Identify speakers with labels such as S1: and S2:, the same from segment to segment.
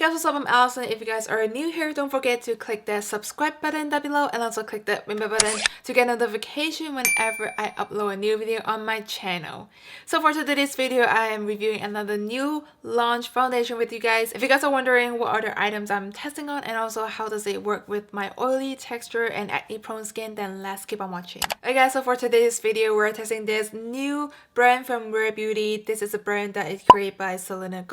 S1: guys, what's up? I'm Alison. If you guys are new here, don't forget to click the subscribe button down below and also click the ring bell button to get notification whenever I upload a new video on my channel. So for today's video, I am reviewing another new launch foundation with you guys. If you guys are wondering what other items I'm testing on and also how does it work with my oily texture and acne prone skin, then let's keep on watching. Okay guys, so for today's video, we're testing this new brand from Rare Beauty. This is a brand that is created by Selena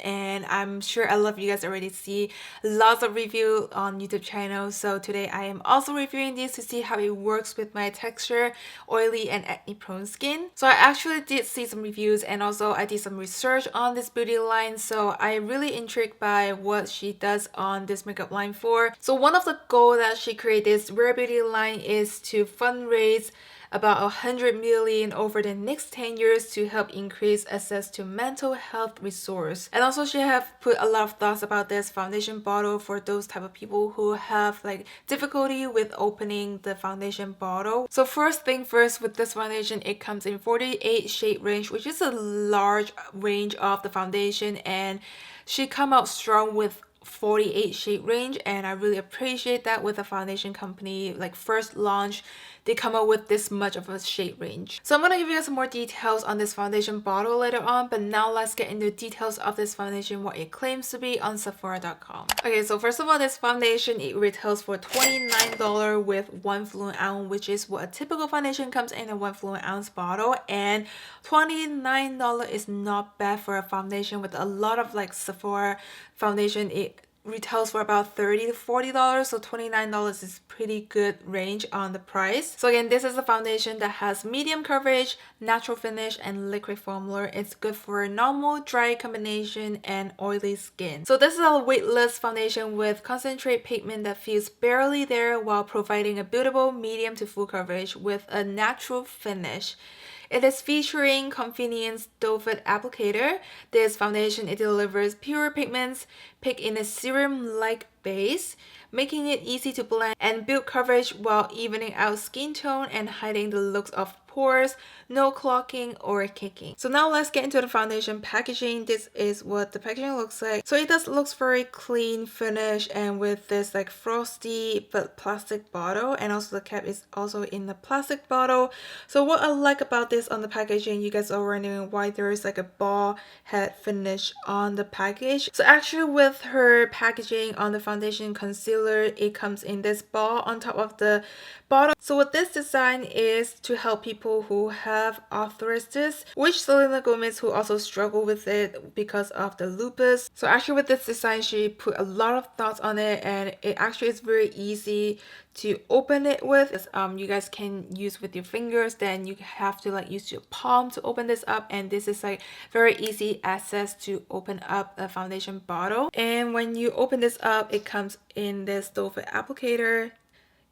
S1: and I'm sure a lot of you guys already see lots of review on YouTube channel. So today I am also reviewing this to see how it works with my texture, oily and acne prone skin. So I actually did see some reviews and also I did some research on this beauty line. So I'm really intrigued by what she does on this makeup line for. So one of the goals that she created this Rare Beauty line is to fundraise about 100 million over the next 10 years to help increase access to mental health resource. And also she have put a lot of thoughts about this foundation bottle for those type of people who have like difficulty with opening the foundation bottle. So first thing first, with this foundation, it comes in 48 shade range, which is a large range of the foundation, and she come out strong with 48 shade range, and I really appreciate that with a foundation company like first launch they come up with this much of a shade range. So I'm gonna give you guys some more details on this foundation bottle later on, but now let's get into details of this foundation, what it claims to be on Sephora.com. Okay, so first of all, this foundation, it retails for $29 with 1 fluid ounce, which is what a typical foundation comes in a 1 fluid ounce bottle, and $29 is not bad for a foundation. With a lot of like Sephora foundation, it retails for about $30 to $40, so $29 is pretty good range on the price. So again, this is a foundation that has medium coverage, natural finish, and liquid formula. It's good for normal, dry combination, and oily skin. So this is a weightless foundation with concentrate pigment that feels barely there while providing a buildable medium to full coverage with a natural finish. It is featuring convenience doe-foot applicator. This foundation, it delivers pure pigments picked in a serum-like base, making it easy to blend and build coverage while evening out skin tone and hiding the looks of pores, no clogging or caking. So now let's get into the foundation packaging. This is what the packaging looks like. So it does looks very clean finish and with this like frosty but plastic bottle, and also the cap is also in the plastic bottle. So what I like about this on the packaging, you guys are wondering why there is like a ball head finish on the package. So actually with her packaging on the foundation concealer, it comes in this ball on top of the bottle. So what this design is to help people who have arthritis, which Selena Gomez who also struggle with it because of the lupus. So actually with this design, she put a lot of thoughts on it, and it actually is very easy to open it with. You guys can use with your fingers, then you have to like use your palm to open this up, and this is like very easy access to open up a foundation bottle. And when you open this up, it comes in this doe-foot applicator.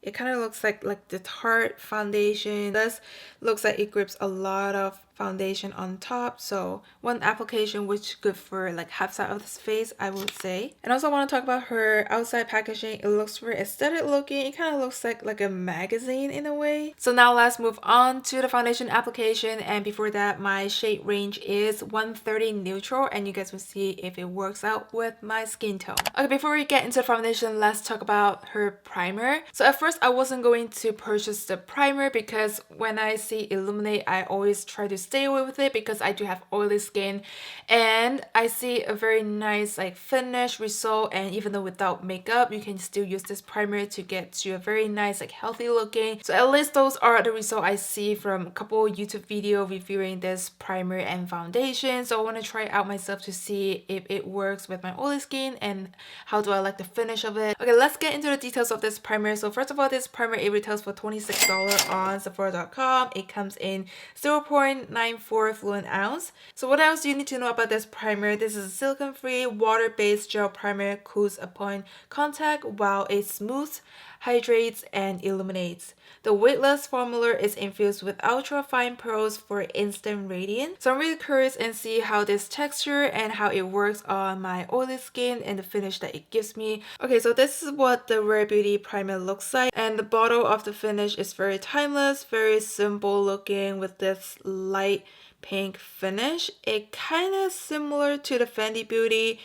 S1: It kind of looks like the Tarte foundation. This looks like it grips a lot of foundation on top, so one application which good for like half side of this face, I would say. And also I want to talk about her outside packaging. It looks very aesthetic looking. It kind of looks like a magazine in a way. So now let's move on to the foundation application, and before that, my shade range is 130 neutral, and you guys will see if it works out with my skin tone. Okay, before we get into the foundation, let's talk about her primer. So at first I wasn't going to purchase the primer because when I see Illuminate, I always try to stay away with it because I do have oily skin, and I see a very nice like finish result, and even though without makeup you can still use this primer to get to a very nice like healthy looking. So at least those are the results I see from a couple YouTube video reviewing this primer and foundation. So I want to try it out myself to see if it works with my oily skin and how do I like the finish of it. Okay, let's get into the details of this primer. So first of all, this primer, it retails for $26 on Sephora.com. It comes in 0.94 fluid ounce. So what else do you need to know about this primer? This is a silicone-free, water-based gel primer, cools upon contact while it smooths, hydrates, and illuminates. The weightless formula is infused with ultra-fine pearls for instant radiance. So I'm really curious and see how this texture and how it works on my oily skin and the finish that it gives me. Okay, so this is what the Rare Beauty primer looks like, and the bottle of the finish is very timeless, very simple looking with this light pink finish. It kind of similar to the Fenty Beauty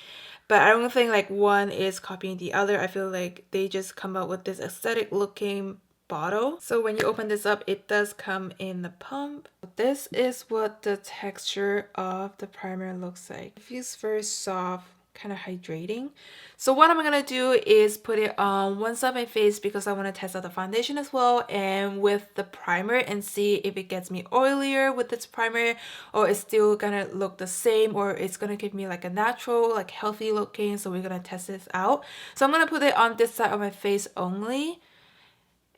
S1: but I don't think like one is copying the other. I feel like they just come out with this aesthetic looking bottle. So when you open this up, it does come in the pump. This is what the texture of the primer looks like. It feels very soft, kind of hydrating. So what I'm gonna do is put it on one side of my face because I want to test out the foundation as well, and with the primer, and see if it gets me oilier with this primer, or it's still gonna look the same, or it's gonna give me like a natural, like healthy looking. So we're gonna test this out. So I'm gonna put it on this side of my face only,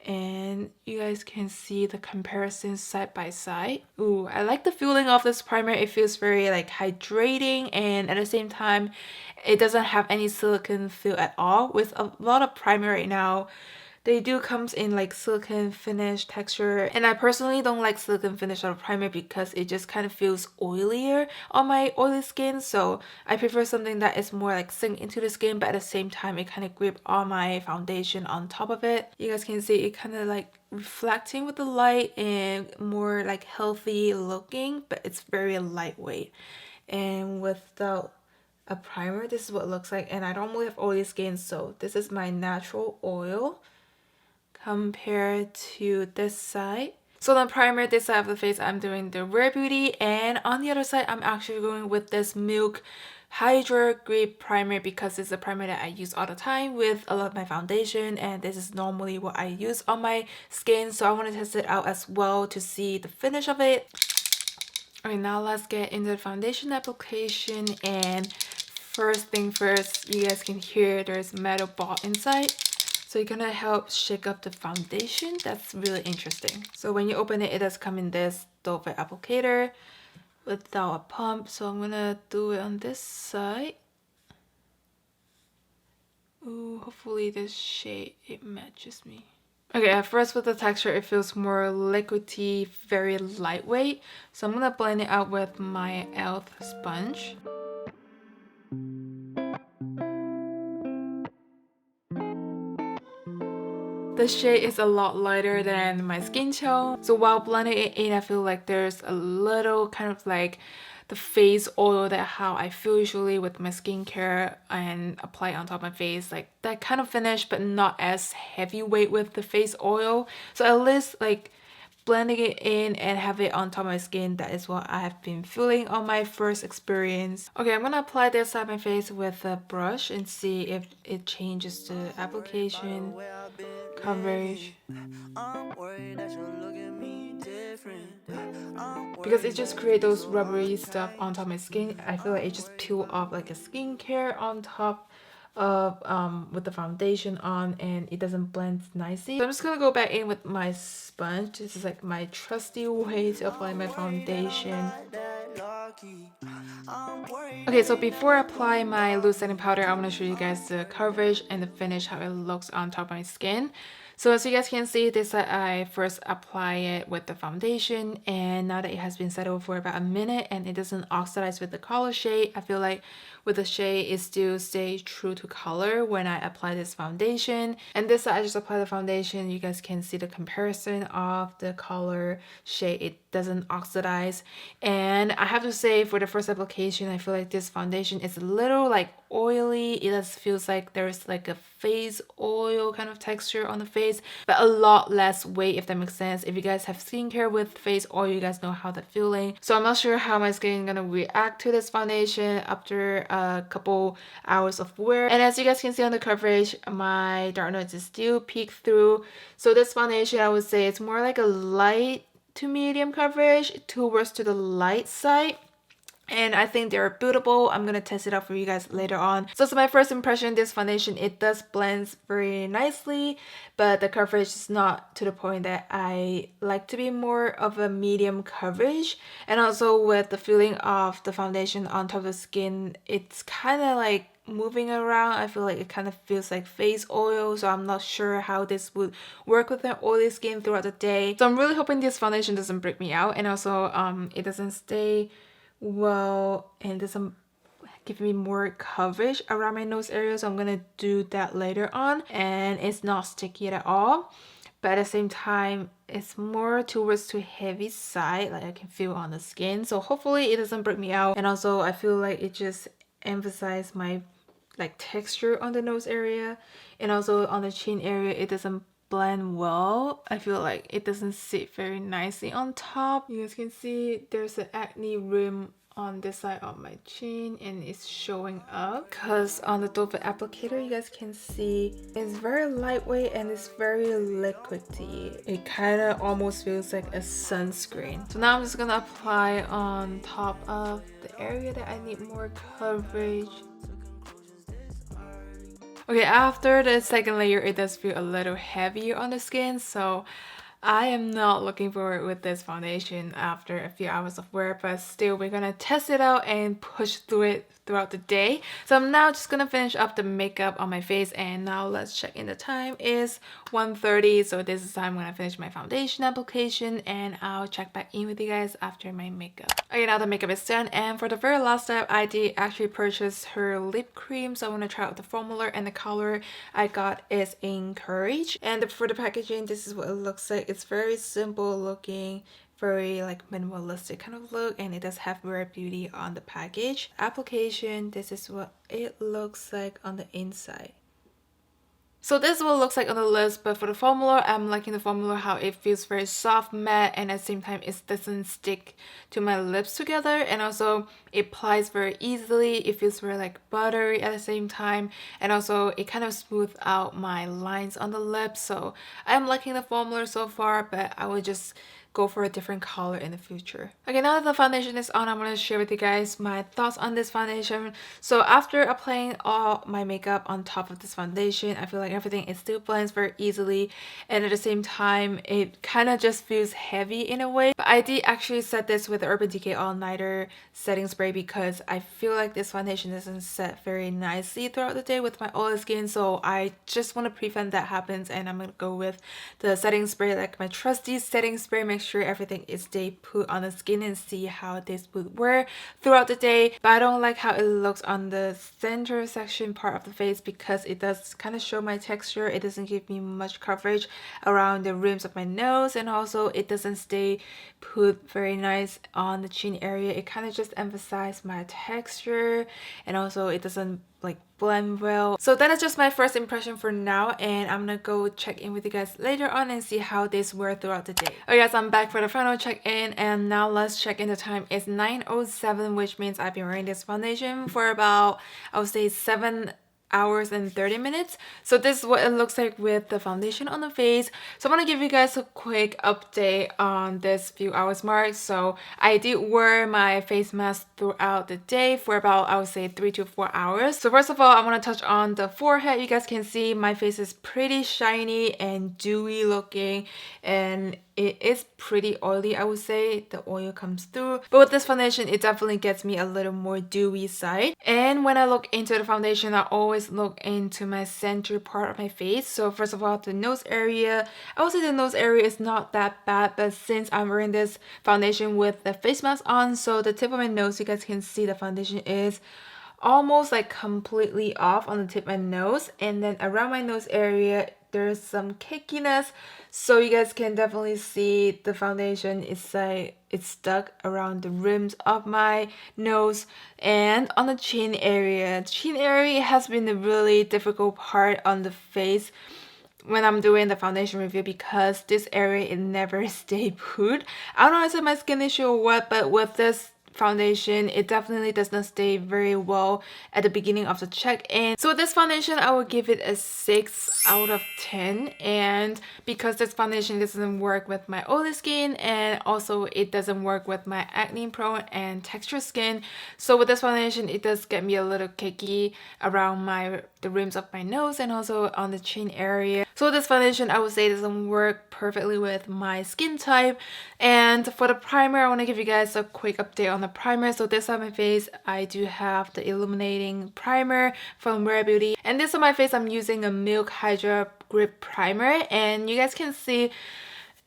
S1: and you guys can see the comparison side by side. Ooh, I like the feeling of this primer. It feels very like hydrating, and at the same time it doesn't have any silicone feel at all. With a lot of primer right now, they do comes in like silicone finish texture, and I personally don't like silicone finish on a primer because it just kind of feels oilier on my oily skin. So I prefer something that is more like sink into the skin, but at the same time it kind of grip on my foundation on top of it. You guys can see it kind of like reflecting with the light and more like healthy looking, but it's very lightweight. And without a primer, this is what it looks like. And I don't really have oily skin, so this is my natural oil compared to this side. So the primer, this side of the face, I'm doing the Rare Beauty, and on the other side I'm actually going with this Milk Hydra Grip Primer because it's a primer that I use all the time with a lot of my foundation, and this is normally what I use on my skin, so I want to test it out as well to see the finish of it. Alright, now let's get into the foundation application, and first thing first, you guys can hear there's metal ball inside. So you're gonna help shake up the foundation. That's really interesting. So when you open it, it does come in this doe-foot applicator without a pump. So I'm gonna do it on this side. Ooh, hopefully this shade, it matches me. Okay, at first with the texture, it feels more liquidy, very lightweight. So I'm gonna blend it out with my e.l.f. sponge. The shade is a lot lighter than my skin tone. So while blending it in, I feel like there's a little kind of like the face oil that how I feel usually with my skincare and apply it on top of my face. Like that kind of finish, but not as heavyweight with the face oil. So at least like blending it in and have it on top of my skin, that is what I have been feeling on my first experience. Okay, I'm gonna apply this on my face with a brush and see if it changes the application coverage, because it just creates those rubbery stuff on top of my skin. I feel like it just peel off like a skincare on top of with the foundation on, and it doesn't blend nicely. So I'm just gonna go back in with my sponge. This is like my trusty way to apply my foundation. Okay, so before I apply my loose setting powder, I want to show you guys the coverage and the finish, how it looks on top of my skin. So as you guys can see, this I first apply it with the foundation, and now that it has been settled for about a minute and it doesn't oxidize with the color shade, I feel like with the shade it still stays true to color when I apply this foundation. And this I just apply the foundation. You guys can see the comparison of the color shade. It doesn't oxidize, and I have to say for the first application, I feel like this foundation is a little like oily. It just feels like there's like a face oil kind of texture on the face, but a lot less weight, if that makes sense. If you guys have skincare with face oil, you guys know how that feeling. So I'm not sure how my skin gonna react to this foundation after a couple hours of wear. And as you guys can see on the coverage, my dark notes is still peek through. So this foundation, I would say it's more like a light to medium coverage towards to the light side, and I think they're bootable. I'm gonna test it out for you guys later on. So my first impression, this foundation, it does blend very nicely, but the coverage is not to the point that I like to be more of a medium coverage. And also with the feeling of the foundation on top of the skin, it's kind of like moving around. I feel like it kind of feels like face oil, so I'm not sure how this would work with my oily skin throughout the day. So I'm really hoping this foundation doesn't break me out, and also it doesn't stay well and doesn't give me more coverage around my nose area. So I'm gonna do that later on, and it's not sticky at all, but at the same time it's more towards to heavy side, like I can feel on the skin. So hopefully it doesn't break me out, and also I feel like it just emphasizes my like texture on the nose area, and also on the chin area it doesn't blend well. I feel like it doesn't sit very nicely on top. You guys can see there's an acne rim on this side of my chin and it's showing up because on the doe foot applicator you guys can see it's very lightweight and it's very liquidy. It kind of almost feels like a sunscreen. So now I'm just gonna apply on top of the area that I need more coverage. Okay, after the second layer it does feel a little heavier on the skin, so I am not looking forward with this foundation after a few hours of wear, but still we're gonna test it out and push through it throughout the day. So I'm now just gonna finish up the makeup on my face, and now let's check in. The time is 1:30, so this is the time when I finish my foundation application, and I'll check back in with you guys after my makeup. Okay, now the makeup is done, and for the very last step I did actually purchase her lip cream, so I want to try out the formula, and the color I got is Encourage. And for the packaging, this is what it looks like. It's very simple looking, very like minimalistic kind of look, and it does have Rare Beauty on the package. Application, this is what it looks like on the inside. So this is what it looks like on the lips, but for the formula, I'm liking the formula how it feels very soft, matte, and at the same time it doesn't stick to my lips together, and also it applies very easily. It feels very like buttery at the same time, and also it kind of smooths out my lines on the lips. So I'm liking the formula so far, but I would just go for a different color in the future. Okay, now that the foundation is on, I'm going to share with you guys my thoughts on this foundation. So after applying all my makeup on top of this foundation, I feel like everything it still blends very easily, and at the same time it kind of just feels heavy in a way. But I did actually set this with the Urban Decay All Nighter setting spray because I feel like this foundation doesn't set very nicely throughout the day with my oily skin, so I just want to prevent that happens, and I'm going to go with the setting spray, like my trusty setting spray. Make sure everything is stay put on the skin and see how this would wear throughout the day. But I don't like how it looks on the center section part of the face because it does kind of show my texture. It doesn't give me much coverage around the rims of my nose, and also it doesn't stay put very nice on the chin area. It kind of just emphasizes my texture, and also it doesn't like blend well. So that is just my first impression for now, and I'm gonna go check in with you guys later on and see how this wear throughout the day. Okay guys, I'm back for the final check-in, and now let's check in. The time is 9:07, which means I've been wearing this foundation for about, I would say, 7 hours and 30 minutes. So this is what it looks like with the foundation on the face. So I'm gonna give you guys a quick update on this few hours mark. So I did wear my face mask throughout the day for about, I would say, 3 to 4 hours. So first of all, I want to touch on the forehead. You guys can see my face is pretty shiny and dewy looking, and it is pretty oily, I would say. The oil comes through. But with this foundation, it definitely gets me a little more dewy side. And when I look into the foundation, I always look into my center part of my face. So first of all, the nose area. I would say the nose area is not that bad, but since I'm wearing this foundation with the face mask on, so the tip of my nose, you guys can see the foundation is almost like completely off on the tip of my nose. And then around my nose area, there's some cakiness, so you guys can definitely see the foundation is like it's stuck around the rims of my nose. And on the chin area has been a really difficult part on the face when I'm doing the foundation review because this area it never stay put. I don't know if it's my skin issue or what, but with this foundation, it definitely does not stay very well at the beginning of the check-in. So this foundation, I would give it a 6 out of 10, and because this foundation doesn't work with my oily skin, and also it doesn't work with my acne prone and texture skin, so with this foundation it does get me a little cakey around the rims of my nose and also on the chin area. So this foundation, I would say, doesn't work perfectly with my skin type. And for the primer, I want to give you guys a quick update on the primer. So this on my face, I do have the Illuminating primer from Rare Beauty, and this on my face I'm using a Milk Hydra Grip primer, and you guys can see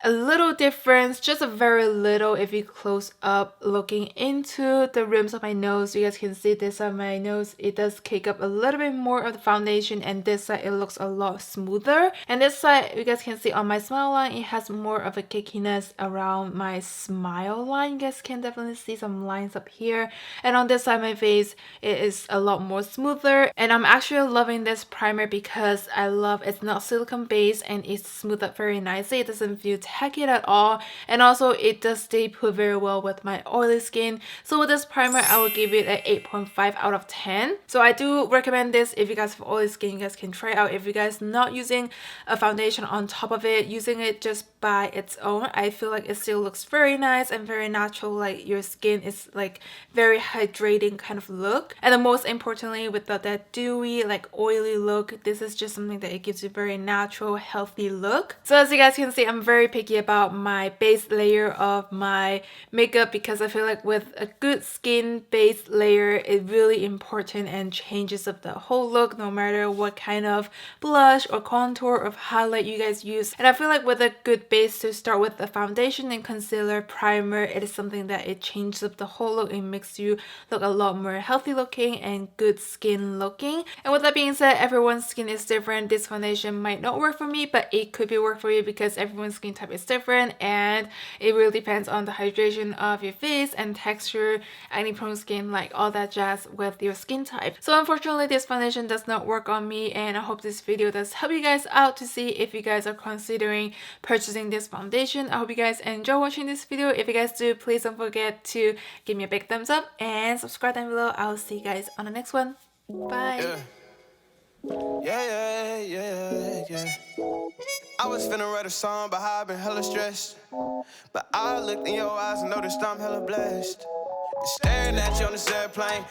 S1: a little difference, just a very little. If you close up looking into the rims of my nose, you guys can see this side of my nose, it does cake up a little bit more of the foundation, and this side it looks a lot smoother. And this side, you guys can see on my smile line, it has more of a cakiness around my smile line. You guys can definitely see some lines up here. And on this side of my face, it is a lot more smoother. And I'm actually loving this primer because I love it's not silicone based and it's smoothed up very nicely. It doesn't feel tacky at all, and also it does stay put very well with my oily skin. So with this primer, I will give it an 8.5 out of 10. So I do recommend this if you guys have oily skin. You guys can try it out. If you guys not using a foundation on top of it, using it just by its own, I feel like it still looks very nice and very natural. Like your skin is like very hydrating kind of look. And then most importantly, without that dewy like oily look, this is just something that it gives you very natural healthy look. So as you guys can see, I'm very picky about my base layer of my makeup because I feel like with a good skin base layer, it's really important and changes up the whole look no matter what kind of blush or contour or highlight you guys use. And I feel like with a good base to start with, the foundation and concealer primer, it is something that it changes up the whole look. It makes you look a lot more healthy looking and good skin looking. And with that being said, everyone's skin is different. This foundation might not work for me, but it could be work for you because everyone's skin type is different, and it really depends on the hydration of your face and texture, acne prone skin, like all that jazz with your skin type. So unfortunately, this foundation does not work on me, and I hope this video does help you guys out to see if you guys are considering purchasing this foundation. I hope you guys enjoy watching this video. If you guys do, please don't forget to give me a big thumbs up and subscribe down below. I'll see you guys on the next one. Bye.
S2: Yeah. I was finna write a song, but how I've been hella stressed. But I looked in your eyes and noticed I'm hella blessed. Staring at you on this airplane.